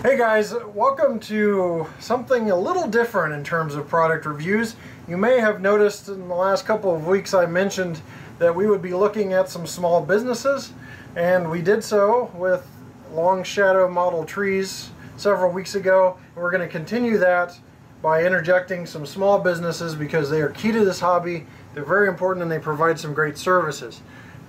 Hey guys, welcome to something a little different in terms of product reviews. You may have noticed in the last couple of weeks I mentioned that we would be looking at some small businesses, and we did so with long shadow model trees several weeks ago. And we're going to continue that by interjecting some small businesses because they are key to this hobby. They're very important and they provide some great services.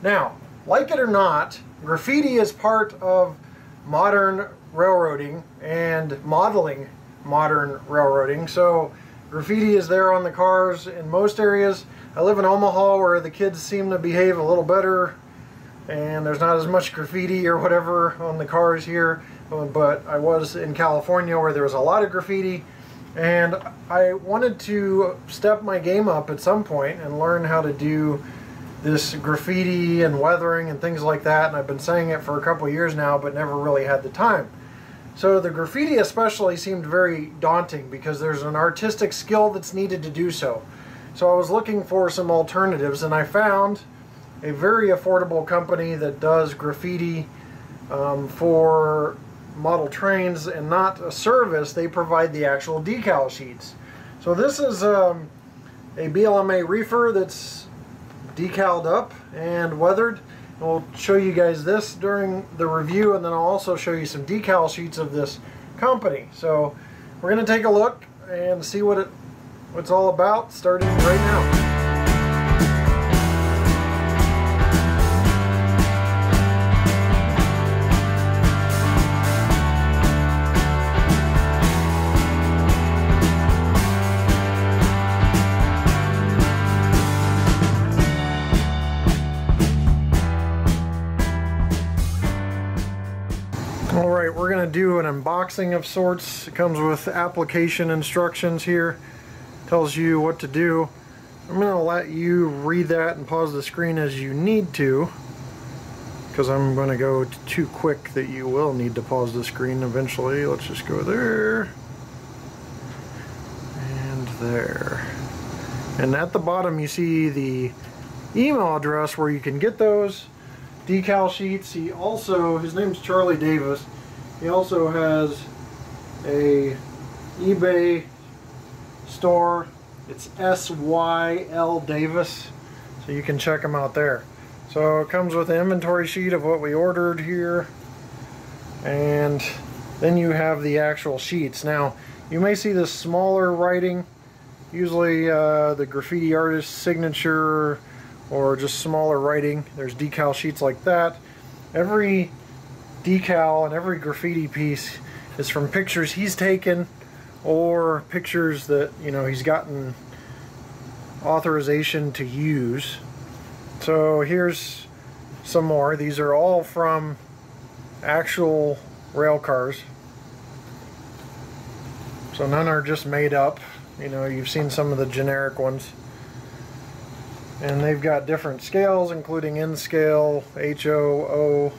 Now, like it or not, graffiti is part of modern railroading and modeling modern railroading. So graffiti is there on the cars in most areas. I live in Omaha where the kids seem to behave a little better and there's not as much graffiti or whatever on the cars here, but I was in California where there was a lot of graffiti, and I wanted to step my game up at some point and learn how to do this graffiti and weathering and things like that, and I've been saying it for a couple of years now but never really had the time. So the graffiti especially seemed very daunting because there's an artistic skill that's needed to do so. So I was looking for some alternatives, and I found a very affordable company that does graffiti for model trains, and not a service. They provide the actual decal sheets. So this is a BLMA reefer that's decaled up and weathered. We'll show you guys this during the review, and then I'll also show you some decal sheets of this company. So we're going to take a look and see what it's all about, starting right now. Alright, we're going to do an unboxing of sorts. It comes with application instructions here. Tells you what to do. I'm going to let you read that and pause the screen as you need to, because I'm going to go too quick that you will need to pause the screen eventually. Let's just go there and there. And at the bottom you see the email address where you can get those decal sheets. He also, his name's Charlie Davis, he also has a eBay store. It's SYL Davis, so you can check him out there. So it comes with an inventory sheet of what we ordered here, and then you have the actual sheets. Now you may see this smaller writing, usually the graffiti artist's signature or just smaller writing. There's decal sheets like that. Every decal and every graffiti piece is from pictures he's taken or pictures that, you know, he's gotten authorization to use. So here's some more. These are all from actual rail cars. So none are just made up. You know, you've seen some of the generic ones. And they've got different scales, including N scale, HO, O.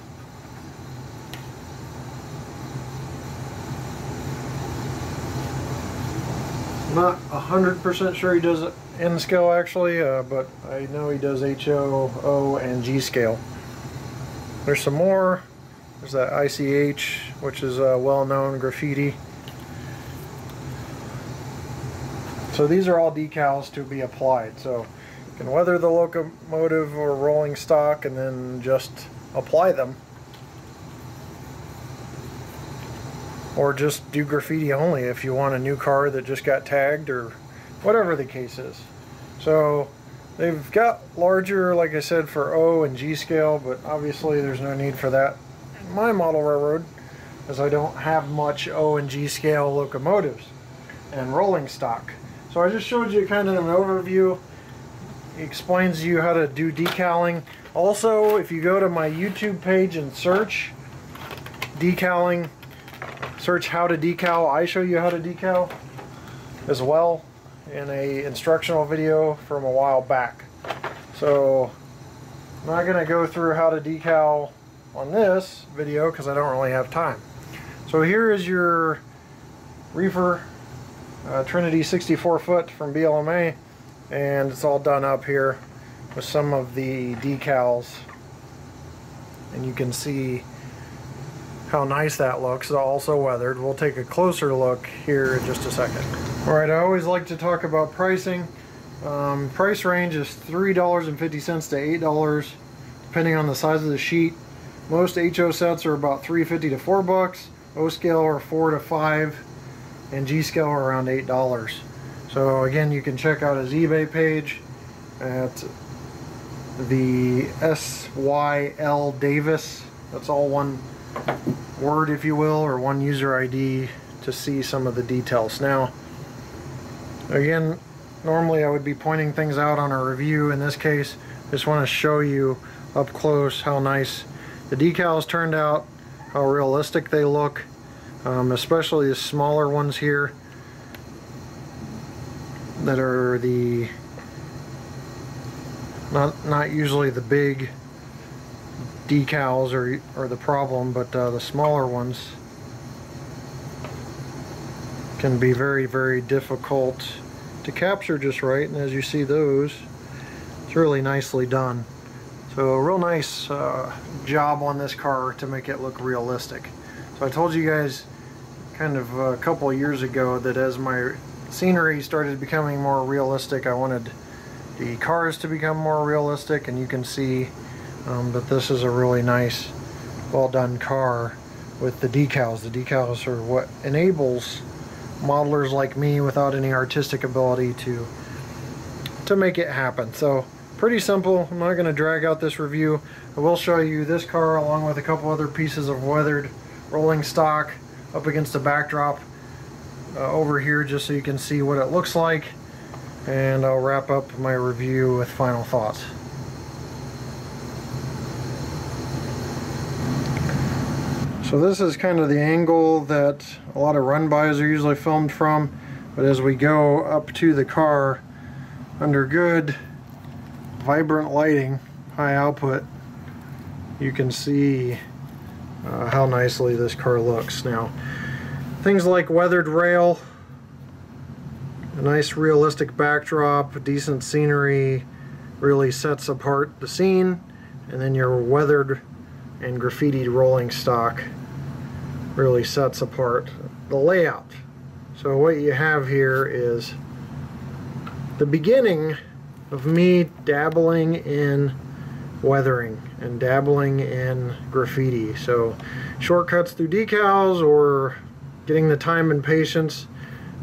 I'm not 100% sure he does N scale actually, but I know he does HO, O, and G scale. There's some more. There's that ICH, which is a well-known graffiti. So these are all decals to be applied. So you can weather the locomotive or rolling stock and then just apply them, or just do graffiti only if you want a new car that just got tagged or whatever the case is. So they've got larger, like I said, for O and G scale, but obviously there's no need for that in my model railroad, as I don't have much O and G scale locomotives and rolling stock. So I just showed you kind of an overview. It explains to you how to do decaling. Also, if you go to my YouTube page and search decaling, search how to decal, I show you how to decal as well in a instructional video from a while back. So I'm not going to go through how to decal on this video because I don't really have time. So here is your reefer Trinity 64 foot from BLMA, and it's all done up here with some of the decals, and you can see how nice that looks, also weathered. We'll take a closer look here in just a second. Alright, I always like to talk about pricing. Price range is $3.50 to $8 depending on the size of the sheet. Most HO sets are about $3.50 to $4. O scale are $4 to $5, and G scale are around $8. So again, you can check out his eBay page at the SYL Davis. That's all one word, if you will, or one user ID to see some of the details. Now, again, normally I would be pointing things out on a review. In this case, I just want to show you up close how nice the decals turned out, how realistic they look, especially the smaller ones here that are the not usually the big decals or the problem, but the smaller ones can be very, very difficult to capture just right, and as you see those, it's really nicely done. So a real nice job on this car to make it look realistic. So I told you guys kind of a couple of years ago that as my scenery started becoming more realistic, I wanted the cars to become more realistic, and you can see that this is a really nice, well done car with the decals. The decals are what enables modelers like me without any artistic ability to make it happen. So pretty simple. I'm not going to drag out this review. I will show you this car along with a couple other pieces of weathered rolling stock up against the backdrop over here, just so you can see what it looks like, and I'll wrap up my review with final thoughts. So this is kind of the angle that a lot of run-bys are usually filmed from, but as we go up to the car under good vibrant lighting, high output, you can see how nicely this car looks. Now, things like weathered rail, a nice realistic backdrop, decent scenery really sets apart the scene, and then your weathered and graffitied rolling stock really sets apart the layout. So what you have here is the beginning of me dabbling in weathering and dabbling in graffiti. So shortcuts through decals, or getting the time and patience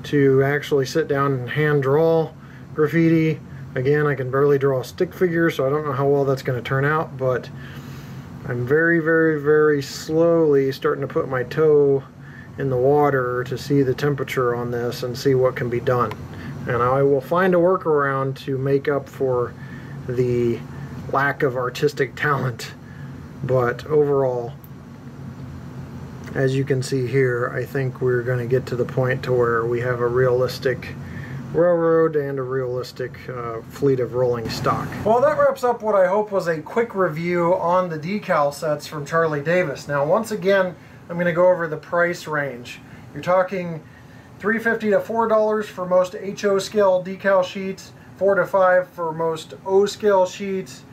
to actually sit down and hand draw graffiti. Again, I can barely draw a stick figure, so I don't know how well that's going to turn out, but I'm very, very, very slowly starting to put my toe in the water to see the temperature on this and see what can be done. And I will find a workaround to make up for the lack of artistic talent. But overall, as you can see here, I think we're going to get to the point to where we have a realistic railroad and a realistic fleet of rolling stock. Well, that wraps up what I hope was a quick review on the decal sets from Charlie Davis. Now, once again, I'm going to go over the price range. You're talking $3.50 to $4 for most HO scale decal sheets, $4 to $5 for most O scale sheets,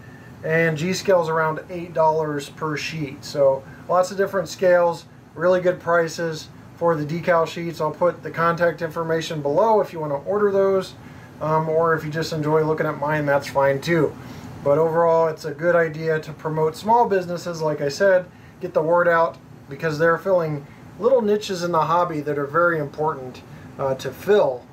and G scales around $8 per sheet. So lots of different scales, really good prices for the decal sheets. I'll put the contact information below if you want to order those, or if you just enjoy looking at mine, that's fine too. But overall, it's a good idea to promote small businesses, like I said, get the word out, because they're filling little niches in the hobby that are very important to fill,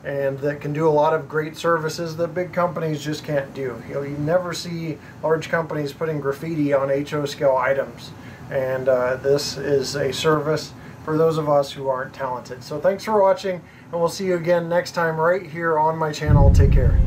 and that can do a lot of great services that big companies just can't do. You never see large companies putting graffiti on HO scale items, and this is a service for those of us who aren't talented. So thanks for watching, and we'll see you again next time right here on my channel. Take care.